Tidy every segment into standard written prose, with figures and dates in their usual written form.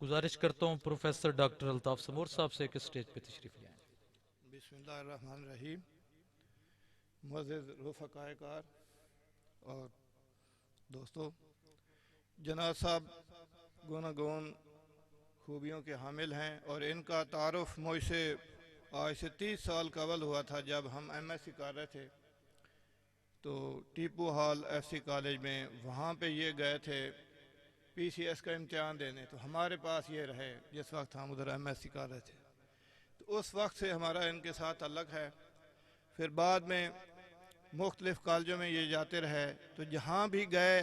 गुजारिश करता हूँ प्रोफेसर डॉक्टर अल्ताफ समूर साहब से कि स्टेज पे तशरीफ़ ले आएँ। बिस्मिल्लाहिर्रहमानिर्रहीम। मुअज़्ज़िज़ रुफ़क़ाए कार और दोस्तों, जनाब साहब गुनागून खूबियों के हामिल हैं और इनका तारुफ मुझसे आज से 30 साल कबल हुआ था जब हम एमएससी कर रहे थे। तो टीपू हॉल एफसी कॉलेज में वहाँ पे ये गए थे पीसीएस का इम्तिहान देने, तो हमारे पास ये रहे जिस वक्त हम उधर एमएससी कर रहे थे। तो उस वक्त से हमारा इनके साथ अलग है। फिर बाद में मुख्तलिफ़ कॉलेजों में ये जाते रहे, तो जहाँ भी गए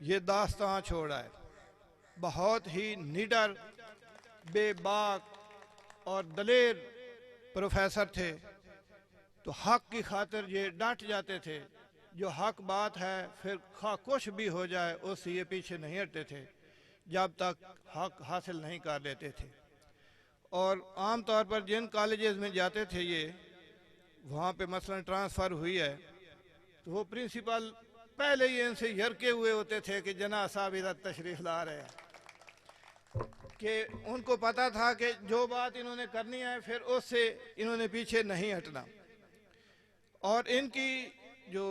ये दास्तां छोड़ आए। बहुत ही निडर, बेबाक और दलेर प्रोफेसर थे। तो हक की खातिर ये डट जाते थे, जो हक बात है फिर खा कुछ भी हो जाए उससे ये पीछे नहीं हटते थे जब तक हक हासिल नहीं कर लेते थे। और आम तौर पर जिन कॉलेजेस में जाते थे ये, वहाँ पे मसलन ट्रांसफ़र हुई है तो वो प्रिंसिपल पहले ही इनसे यरके हुए होते थे कि जना साहब इधर तशरीफ़ ला रहे हैं, कि उनको पता था कि जो बात इन्होंने करनी है फिर उससे इन्होंने पीछे नहीं हटना। और इनकी जो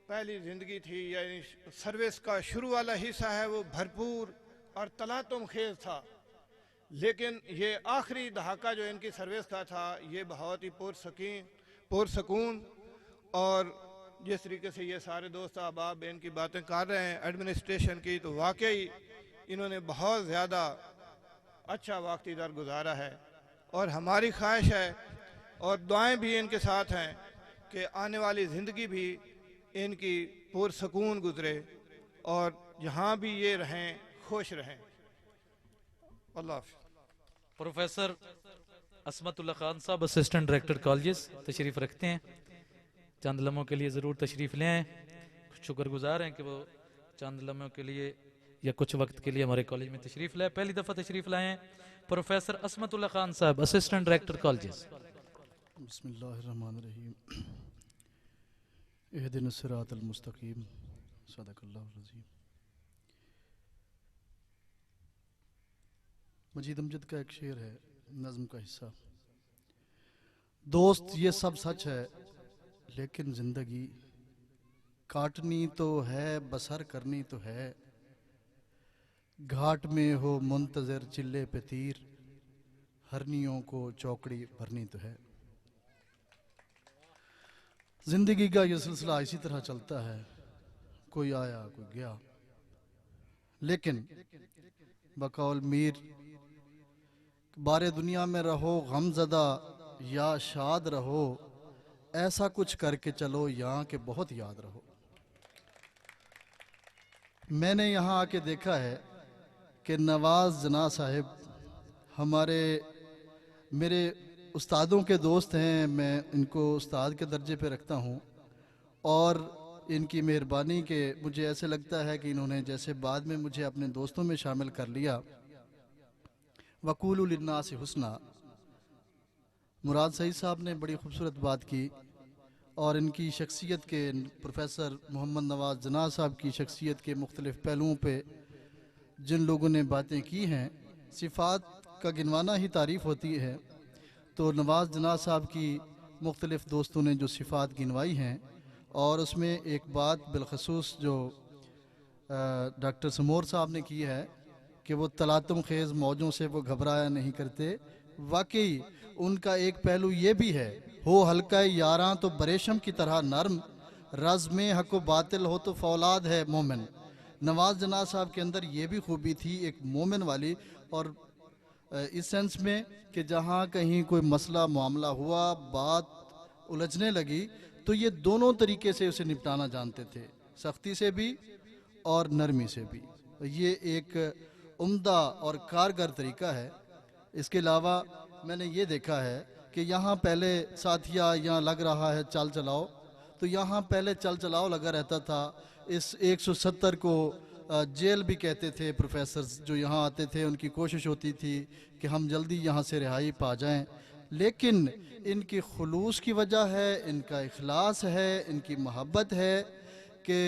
पहली ज़िंदगी थी यानी सर्विस का शुरू वाला हिस्सा है वो भरपूर और तलातुम खेज था, लेकिन ये आखिरी दहाका जो इनकी सर्विस का था ये बहुत ही पुरसकून। और जिस तरीके से ये सारे दोस्त अहबाब इनकी बातें कर रहे हैं एडमिनिस्ट्रेशन की, तो वाकई इन्होंने बहुत ज़्यादा अच्छा वक्त इधर गुजारा है। और हमारी ख्वाहिश है और दुआएं भी इनके साथ हैं कि आने वाली ज़िंदगी भी इनकी पुरसकून गुजरे और जहाँ भी ये रहें खुश रहें। अल्लाह हाफ़िज़। प्रोफेसर असमतुल्ला खान साहब असिस्टेंट डायरेक्टर कॉलेजेस तशरीफ़ रखते हैं। चंद लम्हों के लिए ज़रूर तशरीफ़ ले आएँ। शुक्रगुजार हैं कि वो चंद लम्हों के लिए या कुछ वक्त के लिए हमारे कॉलेज में तशरीफ़ लाए। पहली दफ़ा तशरीफ़ लाए हैं प्रोफेसर असमतुल्ला खान साहब असिस्टेंट डायरेक्टर कॉलेजेस। बिस्मिल्लाहिर्रहमानिर्रहीम। इहदिनस सिरातल मुस्तकीम। सदक़ल्लाहुल अज़ीम। मजीद अमजद का एक शेर है, नज़्म का हिस्सा। दोस्त ये सब सच है लेकिन ज़िंदगी काटनी तो है, बसर करनी तो है। घाट में हो मुंतज़िर चिल्ले पे तीर, हरनियों को चौकड़ी भरनी तो है। ज़िंदगी का ये सिलसिला इसी तरह चलता है, कोई आया कोई गया। लेकिन बकौल मीर बारे दुनिया में रहो गमज़दा या शाद रहो, ऐसा कुछ करके चलो यहाँ के बहुत याद रहो। मैंने यहाँ आके देखा है कि नवाज़ जना साहिब मेरे उस्तादों के दोस्त हैं। मैं इनको उस्ताद के दर्जे पे रखता हूँ और इनकी मेहरबानी के मुझे ऐसे लगता है कि इन्होंने जैसे बाद में मुझे अपने दोस्तों में शामिल कर लिया। वकूलु लिन्नासि हुस्ना, मुराद सईद साहब ने बड़ी खूबसूरत बात की और इनकी शख्सियत के, प्रोफेसर मोहम्मद नवाज़ जना साहब की शख्सियत के मुख्तलिफ़ पहलुओं पे जिन लोगों ने बातें की हैं, सिफ़ात का गिनवाना ही तारीफ़ होती है। तो नवाज़ जना साहब की मुख्तलिफ़ दोस्तों ने जो सिफ़ात गिनवाई हैं और उसमें एक बात बिलखसूस जो डॉक्टर समूर साहब ने की है कि वो तलातुम खेज़ मौजों से वो घबराया नहीं करते। वाकई उनका एक पहलू ये भी है, हो हल्का यारां तो बरेशम की तरह नरम, रज़ में हक व बातिल हो तो फौलाद है मोमिन। नवाज़ जना साहब के अंदर ये भी खूबी थी एक मोमिन वाली, और इस सेंस में कि जहाँ कहीं कोई मसला मामला हुआ, बात उलझने लगी, तो ये दोनों तरीके से उसे निपटाना जानते थे, सख्ती से भी और नरमी से भी। ये एक उम्दा और कारगर तरीका है। इसके अलावा मैंने ये देखा है कि यहाँ पहले साथिया यहाँ लग रहा है चल चलाओ, तो यहाँ पहले चल चलाओ लगा रहता था। इस 170 को जेल भी कहते थे प्रोफेसर्स जो यहाँ आते थे, उनकी कोशिश होती थी कि हम जल्दी यहाँ से रिहाई पा जाएं। लेकिन इनकी खुलूस की वजह है, इनका इखलास है, इनकी मोहब्बत है कि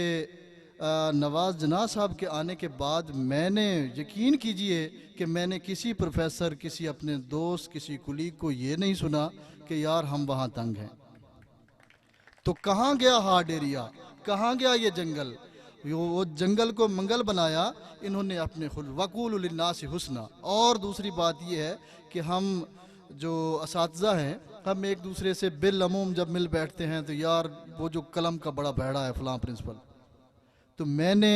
नवाज़ जना साहब के आने के बाद मैंने, यकीन कीजिए कि मैंने किसी प्रोफेसर, किसी अपने दोस्त, किसी कुलीग को ये नहीं सुना कि यार हम वहाँ तंग हैं। तो कहाँ गया हार्ड एरिया, कहाँ गया ये जंगल? वो जंगल को मंगल बनाया इन्होंने अपने खुद, वकूल लिन्नास हुस्ना। और दूसरी बात ये है कि हम जो असातिज़ा हैं, हम एक दूसरे से बिलअमूम जब मिल बैठते हैं तो यार वो जो कलम का बड़ा बहरा है फ़लाँ प्रिंसिपल। तो मैंने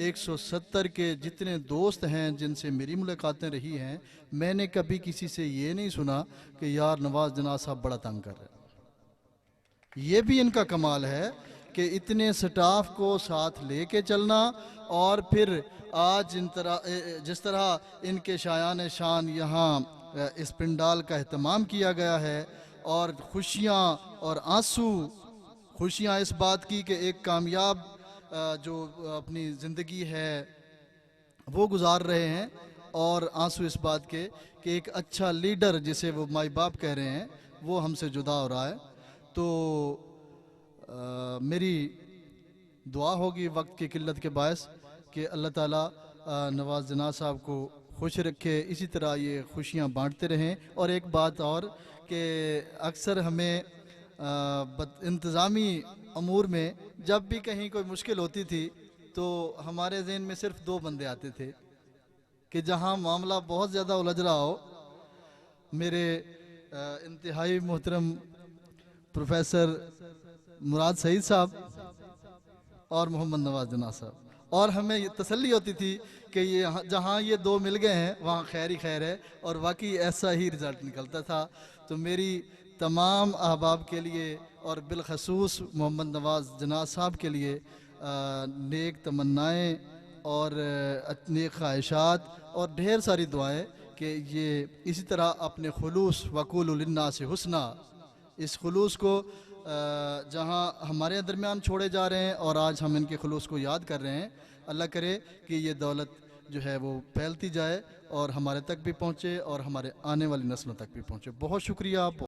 170 के जितने दोस्त हैं जिनसे मेरी मुलाकातें रही हैं, मैंने कभी किसी से ये नहीं सुना कि यार नवाज़ जना साहब बड़ा तंग कर रहे हैं। ये भी इनका कमाल है कि इतने स्टाफ को साथ लेके चलना, और फिर आज जिस तरह इनके शायान शान यहाँ इस पिंडाल का एहतमाम किया गया है, और खुशियाँ और आंसू, खुशियाँ इस बात की कि एक कामयाब जो अपनी ज़िंदगी है वो गुजार रहे हैं, और आंसू इस बात के कि एक अच्छा लीडर जिसे वो माई बाप कह रहे हैं वो हमसे जुदा हो रहा है। तो मेरी दुआ होगी वक्त की किल्लत के बायस कि अल्लाह ताला नवाज़ जना साहब को खुश रखे, इसी तरह ये खुशियाँ बांटते रहें। और एक बात और कि अक्सर हमें इंतज़ामी अमूर में जब भी कहीं कोई मुश्किल होती थी तो हमारे जहन में सिर्फ दो बंदे आते थे कि जहाँ मामला बहुत ज़्यादा उलझ रहा हो, मेरे इंतहाई मोहतरम प्रोफेसर मुराद सईद साहब और मोहम्मद नवाज़ जना साहब, और हमें ये तसल्ली होती थी कि ये जहाँ ये दो मिल गए हैं वहाँ खैर ही खैर है, और वाकई ऐसा ही रिज़ल्ट निकलता था। तो मेरी तमाम अहबाब के लिए और बिलखसूस मोहम्मद नवाज़ जना साहब के लिए नेक तमन्नाएँ और नेक ख्वाहिशात और ढेर सारी दुआएं कि ये इसी तरह अपने खुलूस वकूल लिन्नास हुस्ना, इस खुलूस को जहाँ हमारे दरमियान छोड़े जा रहे हैं और आज हम इनके खुलूस को याद कर रहे हैं, अल्लाह करे कि ये दौलत जो है वो फैलती जाए और हमारे तक भी पहुँचे और हमारे आने वाली नस्लों तक भी पहुँचे। बहुत शुक्रिया।